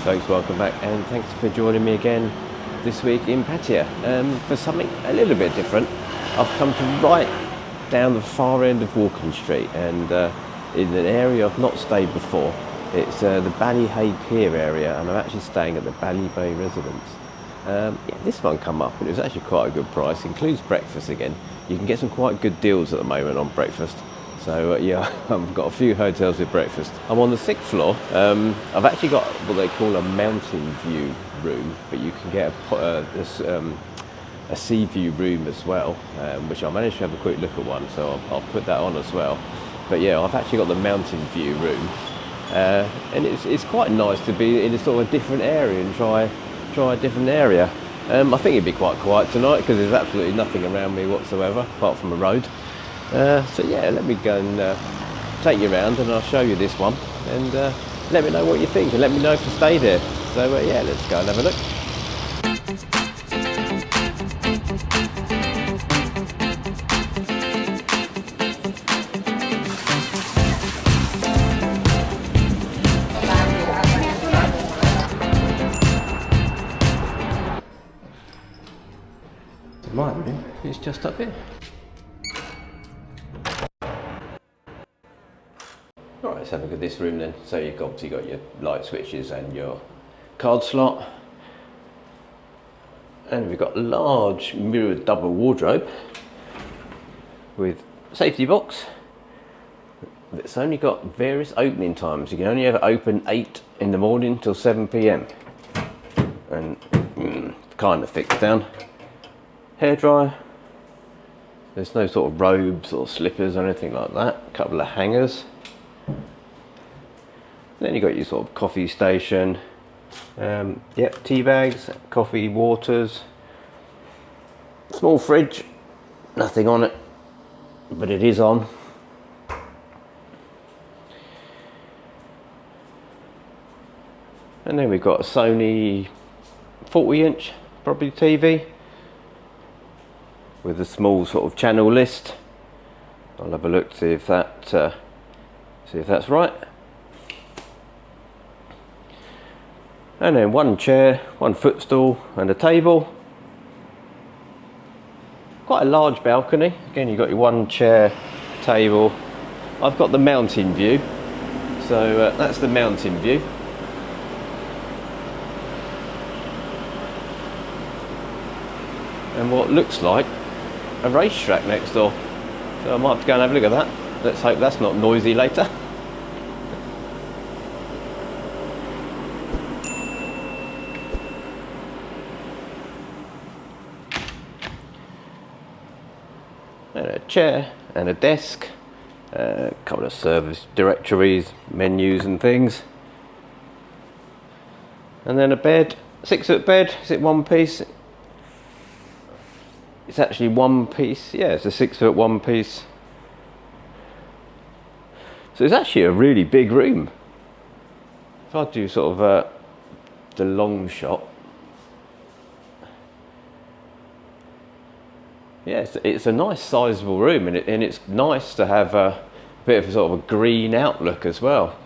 folks, welcome back and thanks for joining me again this week in Pattaya for something a little bit different. I've come to right down the far end of Walking Street and in an area I've not stayed before. It's the Bali Hai Pier area, and I'm actually staying at the Bali Bay Residence. This one come up and it was actually quite a good price, includes breakfast again. You can get some quite good deals at the moment on breakfast. So I've got a few hotels with breakfast. I'm on the 6th floor. I've actually got what they call a mountain view room, but you can get a sea view room as well, which I managed to have a quick look at one, so I'll put that on as well. But yeah, I've actually got the mountain view room, and it's quite nice to be in a sort of a different area and try a different area. I think it'd be quite quiet tonight because there's absolutely nothing around me whatsoever apart from a road. So yeah, let me go and take you around and I'll show you this one, and let me know what you think and let me know if you stay there. So yeah, let's go and have a look. My room is just up here. Alright, let's have a look at this room then. So you've obviously got your light switches and your card slot. And we've got a large mirrored double wardrobe with safety box. It's only got various opening times. You can only have it open 8 in the morning till 7 PM. And kind of fixed down. Hairdryer. There's no sort of robes or slippers or anything like that. A couple of hangers. Then you've got your sort of coffee station. Tea bags, coffee, waters. Small fridge. Nothing on it, but it is on. And then we've got a Sony 40-inch probably TV. With a small sort of channel list. I'll have a look to see if that's right. And then one chair, one footstool and a table. Quite a large balcony. Again, you've got your one chair, table. I've got the mountain view. So that's the mountain view. And what looks like a racetrack next door, so I might have to go and have a look at that. Let's hope that's not noisy later. And a chair and a desk, a couple of service directories, menus and things, and then a bed, 6-foot bed. Is it one piece? It's actually one piece. Yeah, it's a 6-foot one piece. So it's actually a really big room. If I do sort of the long shot, yeah, it's a nice sizable room, and it's nice to have a bit of a sort of a green outlook as well.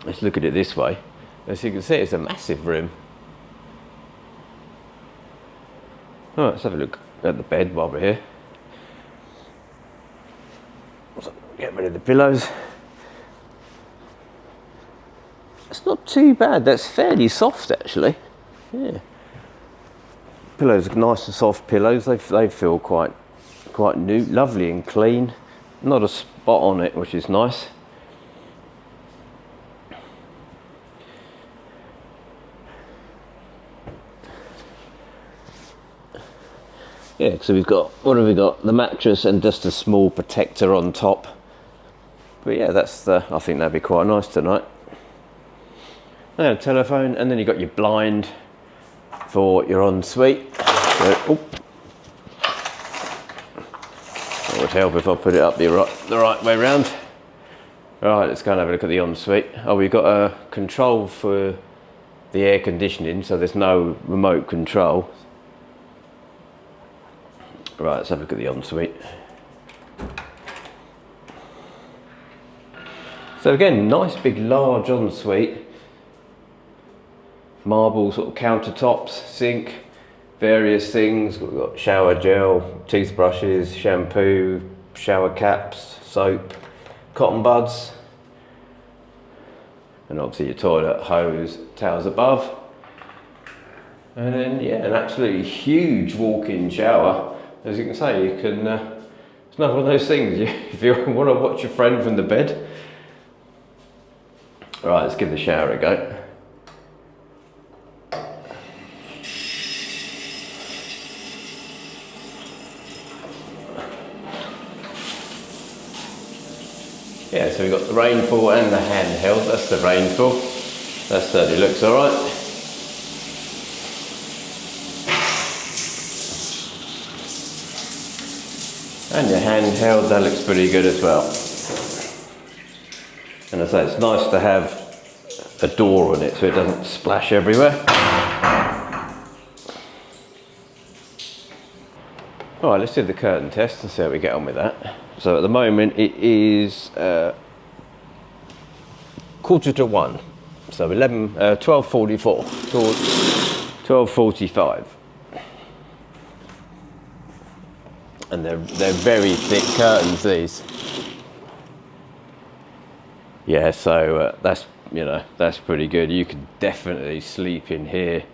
Let's look at it this way. As you can see, it's a massive room. Alright, let's have a look at the bed while we're here. So, get rid of the pillows. It's not too bad. That's fairly soft actually. Yeah. Pillows are nice and soft pillows. They feel quite new, lovely and clean. Not a spot on it, which is nice. Yeah, so we've got, what have we got? The mattress and just a small protector on top. But yeah, I think that'd be quite nice tonight. And a telephone, and then you've got your blind for your ensuite. So, it would help if I put it up the right way round. Alright, let's go and have a look at the ensuite. Oh, we've got a control for the air conditioning, so there's no remote control. Right, let's have a look at the ensuite. So again, nice big large ensuite. marble sort of countertops, sink, various things. We've got shower gel, toothbrushes, shampoo, shower caps, soap, cotton buds, and obviously your toilet, hose, towels above. And then, yeah, an absolutely huge walk-in shower. As you can say, you can, it's another one of those things, if you want to watch your friend from the bed. All right, let's give the shower a go. Yeah, so we've got the rainfall and the handheld. That's the rainfall. That certainly looks all right. And your handheld, that looks pretty good as well. And I say, it's nice to have a door on it so it doesn't splash everywhere. All right, let's do the curtain test and see how we get on with that. So at the moment it is 1:45. So 12:44 towards 12:45. And they're very thick curtains, these. Yeah, so that's, you know, that's pretty good. You can definitely sleep in here,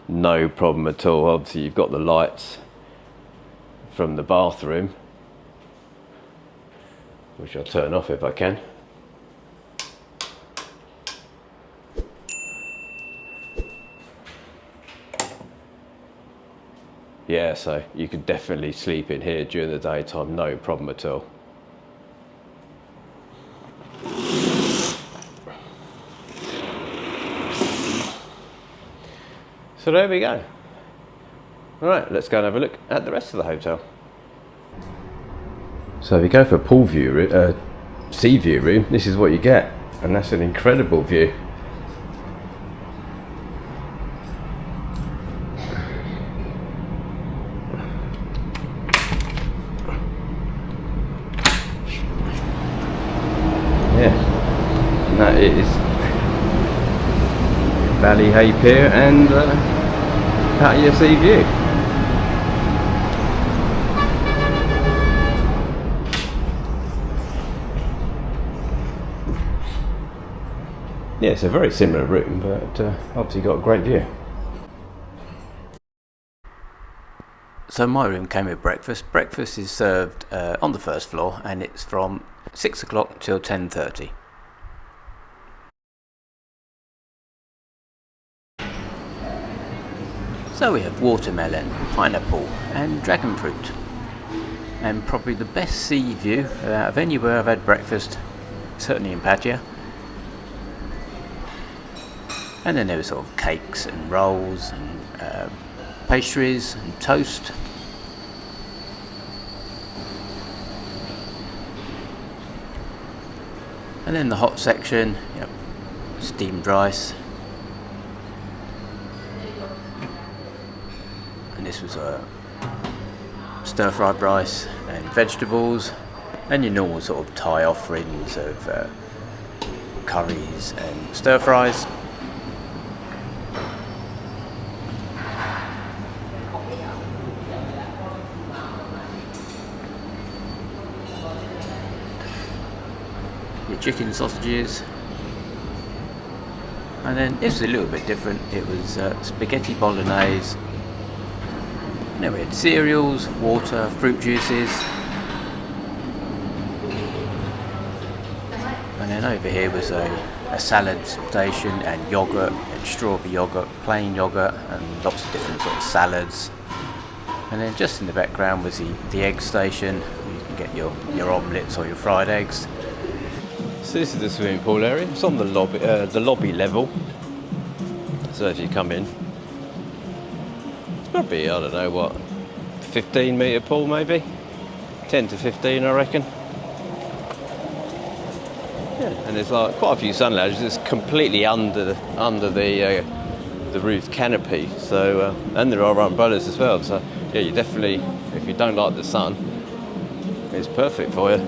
no problem at all. Obviously you've got the lights from the bathroom, which I'll turn off if I can. Yeah, so you could definitely sleep in here during the daytime, no problem at all. So there we go. All right, let's go and have a look at the rest of the hotel. So if you go for a pool view, sea view room, this is what you get, and that's an incredible view. Yeah, and that is Bali Hai Pier and Pattaya Sea view. Yeah, it's a very similar room, but obviously got a great view. So my room came with breakfast. Breakfast is served on the first floor, and it's from 6 o'clock till 10:30. So we have watermelon, pineapple and dragon fruit. And probably the best sea view out of anywhere I've had breakfast, certainly in Pattaya. And then there were sort of cakes and rolls and pastries and toast. And then the hot section, yep, steamed rice. And this was a stir-fried rice and vegetables, and your normal sort of Thai offerings of curries and stir-fries. Your chicken sausages. And then this was a little bit different. It was spaghetti bolognese. And then we had cereals, water, fruit juices. And then over here was a salad station and yogurt, and strawberry yogurt, plain yogurt, and lots of different sort of salads. And then just in the background was the egg station, where you can get your omelettes or your fried eggs. So this is the swimming pool area. It's on the lobby level. So as you come in, it's probably, I don't know what, 15-metre pool maybe, 10 to 15 I reckon. Yeah, and there's like quite a few sun lounges. It's completely under the roof canopy. So and there are umbrellas as well. So yeah, you definitely, if you don't like the sun, it's perfect for you.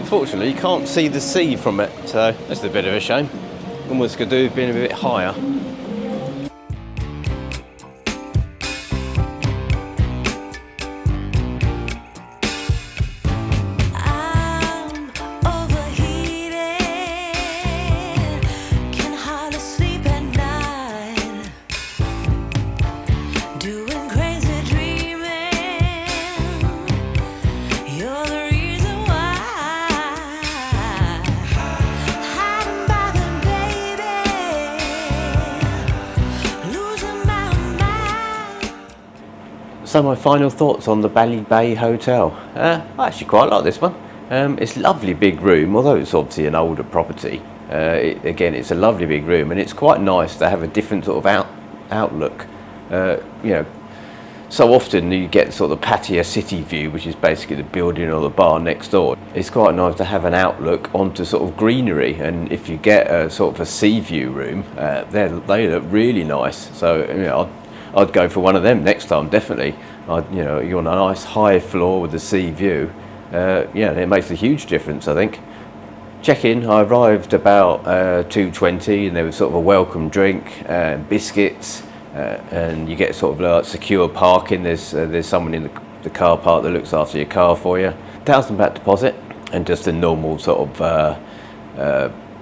unfortunately you can't see the sea from it, so that's a bit of a shame. Almost could do with being a bit higher. So my final thoughts on the Bali Bay Hotel. I actually quite like this one. It's a lovely big room, although it's obviously an older property. Again, it's a lovely big room, and it's quite nice to have a different sort of outlook. You know, so often you get sort of the Pattaya City view, which is basically the building or the bar next door. It's quite nice to have an outlook onto sort of greenery, and if you get a sort of a sea view room, they look really nice. So you know, I'd go for one of them next time, definitely. You know, you're on a nice high floor with the sea view. Yeah, it makes a huge difference, I think. Check-in, I arrived about 2:20, and there was sort of a welcome drink, biscuits, and you get sort of like secure parking. There's someone in the car park that looks after your car for you. £1,000 deposit, and just a normal sort of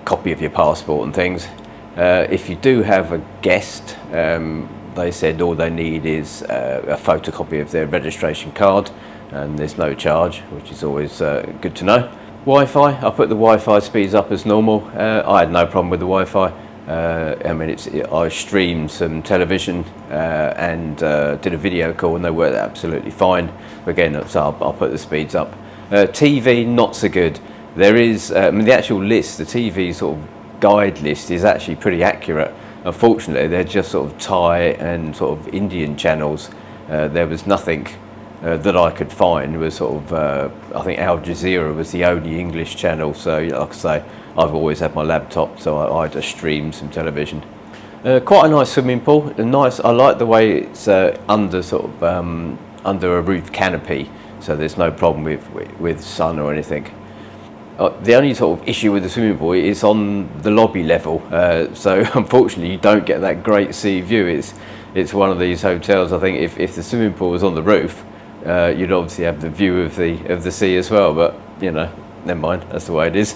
copy of your passport and things. If you do have a guest, they said all they need is a photocopy of their registration card, and there's no charge, which is always good to know. Wi-Fi, I put the Wi-Fi speeds up as normal. I had no problem with the Wi-Fi. I mean, I streamed some television and did a video call, and they worked absolutely fine. Again, so I'll put the speeds up. TV, not so good. There is, I mean, the actual list, the TV sort of guide list is actually pretty accurate. Unfortunately, they're just sort of Thai and sort of Indian channels. There was nothing that I could find. It was sort of, I think Al Jazeera was the only English channel. So, like I say, I've always had my laptop, so I just streamed some television. Quite a nice swimming pool. I like the way it's under sort of under a roof canopy, so there's no problem with sun or anything. The only sort of issue with the swimming pool is on the lobby level, so unfortunately you don't get that great sea view. It's one of these hotels, I think if the swimming pool was on the roof, you'd obviously have the view of the sea as well, but you know, never mind, that's the way it is.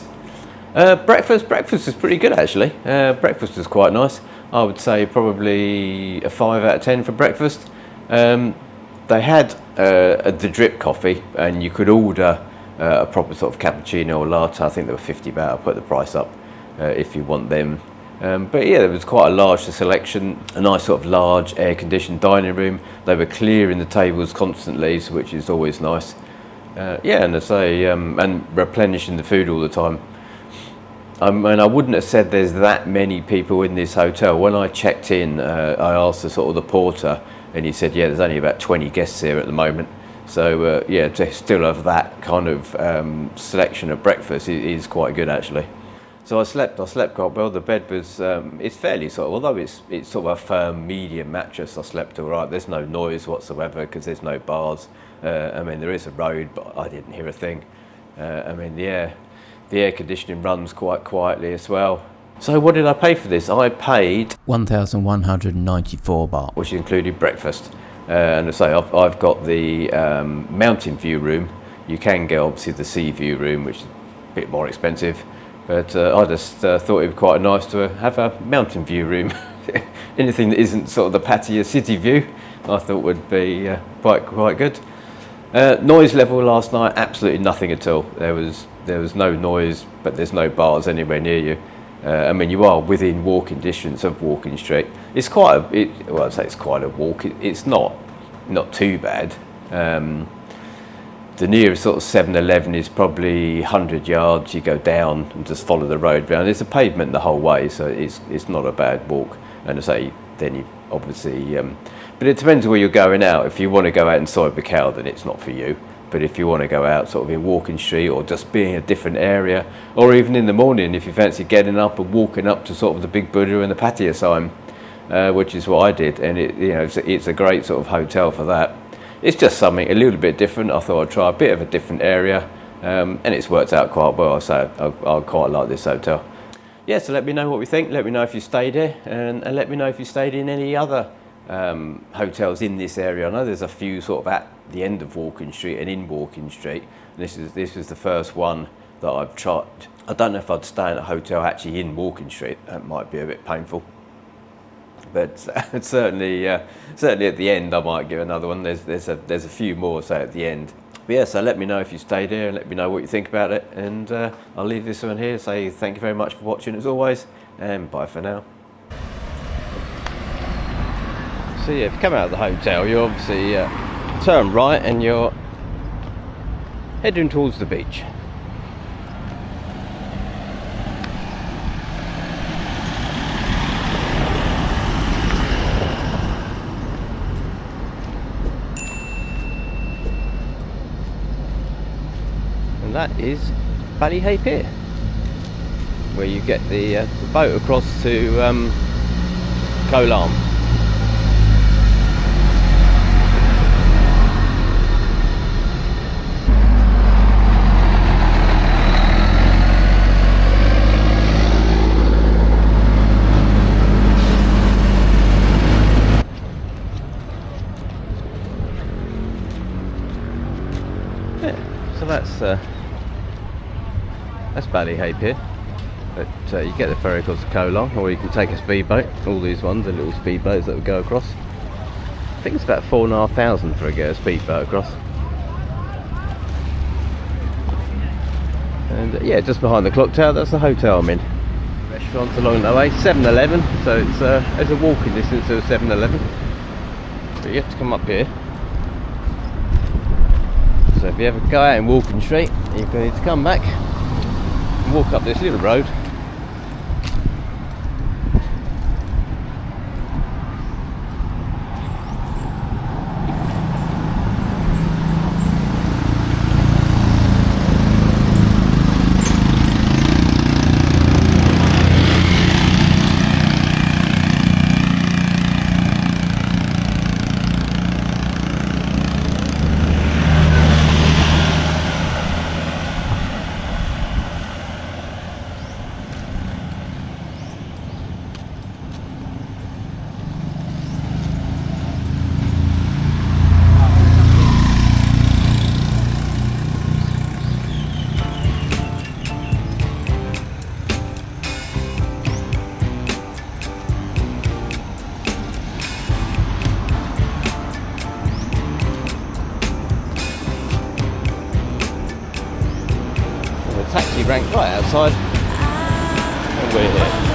Breakfast was pretty good actually. Breakfast was quite nice. I would say probably a 5 out of 10 for breakfast. They had the drip coffee, and you could order a proper sort of cappuccino or latte. I think they were £50. I'll put the price up if you want them. But yeah, there was quite a large selection, a nice sort of large air-conditioned dining room. They were clearing the tables constantly, which is always nice. Yeah, and I say, and replenishing the food all the time. And I wouldn't have said there's that many people in this hotel. When I checked in, I asked the sort of the porter, and he said, yeah, there's only about 20 guests here at the moment. So yeah, to still have that kind of selection at breakfast is quite good actually. So I slept quite well. The bed was, it's fairly sort of, although it's sort of a firm medium mattress, I slept all right. There's no noise whatsoever because there's no bars. I mean, there is a road, but I didn't hear a thing. I mean, the air conditioning runs quite quietly as well. So what did I pay for this? I paid 1,194 baht, which included breakfast. And I say I've got the mountain view room. You can get obviously the sea view room, which is a bit more expensive. But I just thought it would be quite nice to have a mountain view room. Anything that isn't sort of the Pattaya City view, I thought would be quite good. Noise level last night, absolutely nothing at all. There was no noise, but there's no bars anywhere near you. I mean, you are within walking distance of Walking Street. It's quite well, I'd say it's quite a walk. It's not too bad. The nearest sort of 7-Eleven is probably 100 yards. You go down and just follow the road round. There's a pavement the whole way, so it's not a bad walk. And I say, then you obviously, but it depends where you're going out. If you want to go out in Soi Buakhao, then it's not for you. But if you want to go out sort of in Walking Street, or just be in a different area, or even in the morning, if you fancy getting up and walking up to sort of the Big Buddha and the Pattaya sign, which is what I did, and it's a great sort of hotel for that. It's just something a little bit different. I thought I'd try a bit of a different area. and it's worked out quite well. So I quite like this hotel. Yeah, so let me know what we think. Let me know if you stayed here, and let me know if you stayed in any other hotels in this area. I know there's a few sort of at the end of Walking Street and in Walking Street. This is the first one that I've tried. I don't know if I'd stay in a hotel actually in Walking Street. That might be a bit painful. But certainly at the end I might give another one. There's a few more, so at the end. But yeah, so let me know if you stayed here and let me know what you think about it. And I'll leave this one here. Say thank you very much for watching as always, and bye for now. So yeah, if you come out of the hotel, you obviously turn right and you're heading towards the beach. And that is Bali Hai Pier, where you get the boat across to Koh Lam. So that's Bali Hai Pier. But you get the ferry across to Koh Lam, or you can take a speedboat. All these ones are little speedboats that will go across. I think it's about 4,500 for a speedboat across. And yeah, just behind the clock tower, that's the hotel I'm in. Restaurants along the way, 7-Eleven, so it's a walking distance to a 7-Eleven. But you have to come up here. So if you ever go out in Walking Street, you're going to need to come back and walk up this little road. Taxi rank right outside, and we're here.